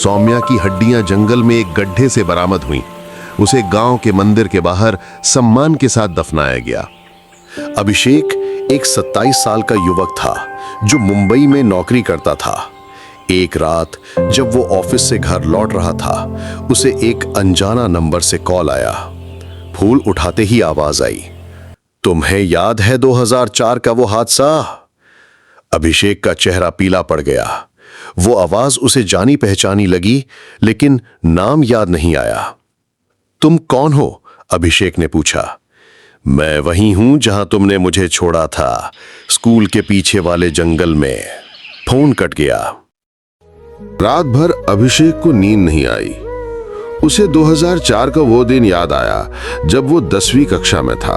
सौम्या की हड्डियां जंगल में एक गड्ढे से बरामद हुईं। उसे गांव के मंदिर के बाहर सम्मान के साथ दफनाया गया। अभिषेक एक 27 साल का युवक था जो मुंबई में नौकरी करता था। एक रात जब वो ऑफिस से घर लौट रहा था, उसे एक अनजाना नंबर से कॉल आया। फोन उठाते ही आवाज आई, तुम्हें याद है 2004 का वो हादसा? अभिषेक का चेहरा पीला पड़ गया। वो आवाज उसे जानी पहचानी लगी, लेकिन नाम याद नहीं आया। तुम कौन हो? अभिषेक ने पूछा। मैं वही हूं जहां तुमने मुझे छोड़ा था, स्कूल के पीछे वाले जंगल में। फोन कट गया। रात भर अभिषेक को नींद नहीं आई। उसे 2004 का वो दिन याद आया जब वो 10वीं कक्षा में था।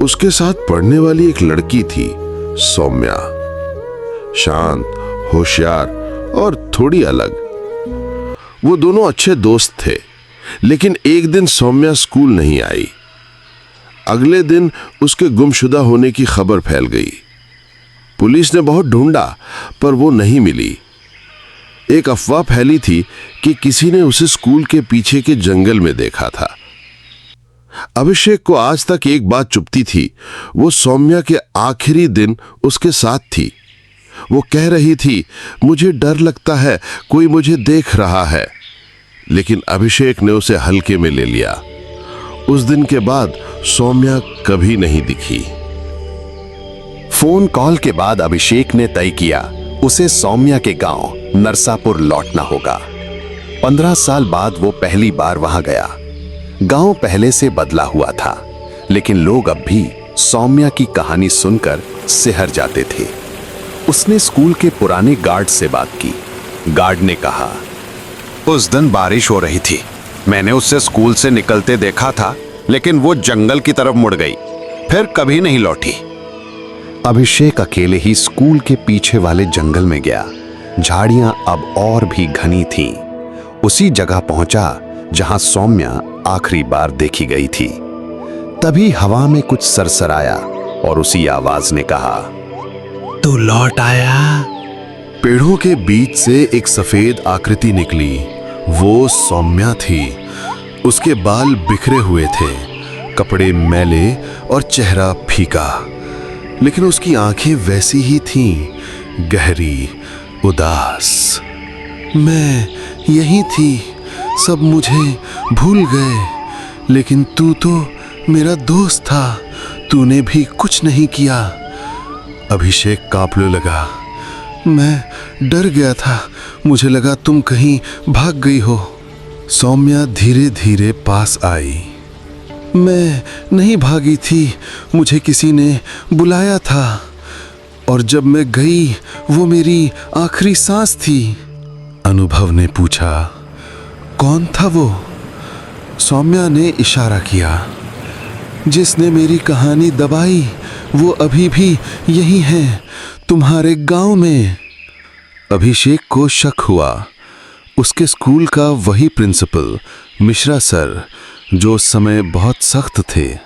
उसके साथ पढ़ने वाली एक लड़की थी, सौम्या। शांत, होशियार और थोड़ी अलग। वो दोनों अच्छे दोस्त थे, लेकिन एक दिन सौम्या स्कूल नहीं आई। अगले दिन उसके गुमशुदा होने की खबर फैल गई। पुलिस ने बहुत ढूंढा, पर वो नहीं मिली। एक अफवाह फैली थी कि किसी ने उसे स्कूल के पीछे के जंगल में देखा था। अभिषेक को आज तक एक बात चुभती थी, वो सौम्या के आखिरी दिन उसके साथ थी। वो कह रही थी, मुझे डर लगता है, कोई मुझे देख रहा है। लेकिन अभिषेक ने उसे हल्के में ले लिया। उस दिन के बाद सौम्या कभी नहीं दिखी। फोन कॉल के बाद अभिषेक ने तय किया उसे सौम्या के गांव नरसापुर लौटना होगा। 15 साल बाद वो पहली बार वहां गया। गांव पहले से बदला हुआ था, लेकिन लोग अब भी सौम्या की कहानी सुनकर सिहर जाते थे। उसने स्कूल के पुराने गार्ड से बात की। गार्ड ने कहा, उस दिन बारिश हो रही थी। मैंने उससे स्कूल से निकलते देखा था, लेकिन वो जंगल की तरफ मुड़ गई, फिर कभी नहीं लौटी। अभिषेक अकेले ही स्कूल के पीछे वाले जंगल में गया। झाड़ियां अब और भी घनी थीं। उसी जगह पहुंचा जहां सौम्या आखिरी बार देखी गई थी। तभी हवा में कुछ सरसराया और उसी आवाज ने कहा, तू लौट आया। पेड़ों के बीच से एक सफेद आकृति निकली। वो सौम्या थी। उसके बाल बिखरे हुए थे, कपड़े मैले और चेहरा फीका, लेकिन उसकी आंखें वैसी ही थीं, गहरी, उदास। मैं यही थी, सब मुझे भूल गए, लेकिन तू तो मेरा दोस्त था, तूने भी कुछ नहीं किया। अभिषेक कांपने लगा। मैं डर गया था, मुझे लगा तुम कहीं भाग गई हो। सौम्या धीरे धीरे पास आई। मैं नहीं भागी थी, मुझे किसी ने बुलाया था, और जब मैं गई वो मेरी आखिरी सांस थी। अनुभव ने पूछा, कौन था वो? सौम्या ने इशारा किया। जिसने मेरी कहानी दबाई वो अभी भी यही है, तुम्हारे गांव में। अभिषेक को शक हुआ। उसके स्कूल का वही प्रिंसिपल मिश्रा सर, जो उस समय बहुत सख्त थे।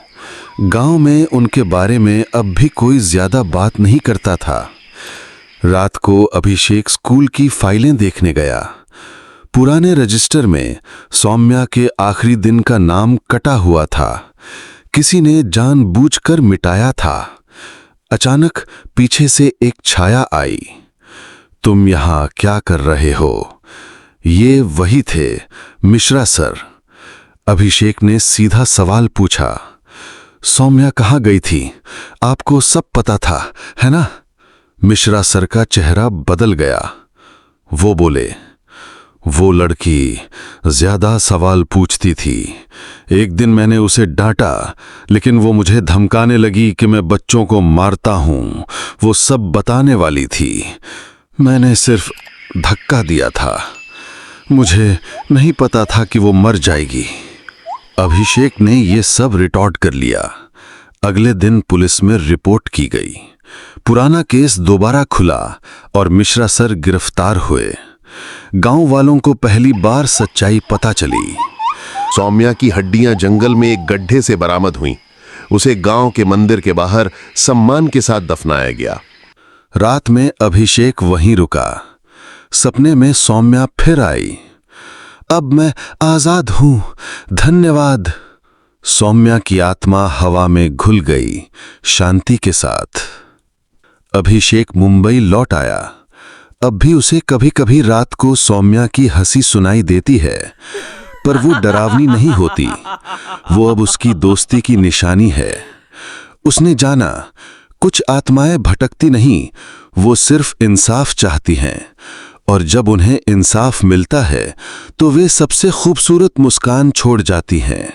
गांव में उनके बारे में अब भी कोई ज्यादा बात नहीं करता था। रात को अभिषेक स्कूल की फाइलें देखने गया। पुराने रजिस्टर में सौम्या के आखिरी दिन का नाम कटा हुआ था। किसी ने जानबूझकर मिटाया था। अचानक पीछे से एक छाया आई। तुम यहां क्या कर रहे हो? ये वही थे, मिश्रा सर। अभिषेक ने सीधा सवाल पूछा। सौम्या कहाँ गई थी? आपको सब पता था, है ना? मिश्रा सर का चेहरा बदल गया। वो बोले, वो लड़की ज्यादा सवाल पूछती थी। एक दिन मैंने उसे डांटा, लेकिन वो मुझे धमकाने लगी कि मैं बच्चों को मारता हूं। वो सब बताने वाली थी। मैंने सिर्फ धक्का दिया था। मुझे नहीं पता था कि वो मर जाएगी। अभिषेक ने ये सब रिकॉर्ड कर लिया। अगले दिन पुलिस में रिपोर्ट की गई। पुराना केस दोबारा खुला और मिश्रा सर गिरफ्तार हुए। गांव वालों को पहली बार सच्चाई पता चली। सौम्या की हड्डियां जंगल में एक गड्ढे से बरामद हुईं। उसे गांव के मंदिर के बाहर सम्मान के साथ दफनाया गया। रात में अभिषेक वहीं रुका। सपने में सौम्या फिर आई। अब मैं आजाद हूं, धन्यवाद। सौम्या की आत्मा हवा में घुल गई, शांति के साथ। अभिषेक मुंबई लौट आया। अब भी उसे कभी कभी रात को सौम्या की हंसी सुनाई देती है, पर वो डरावनी नहीं होती। वो अब उसकी दोस्ती की निशानी है। उसने जाना, कुछ आत्माएं भटकती नहीं, वो सिर्फ इंसाफ चाहती हैं, और जब उन्हें इंसाफ मिलता है तो वे सबसे खूबसूरत मुस्कान छोड़ जाती हैं।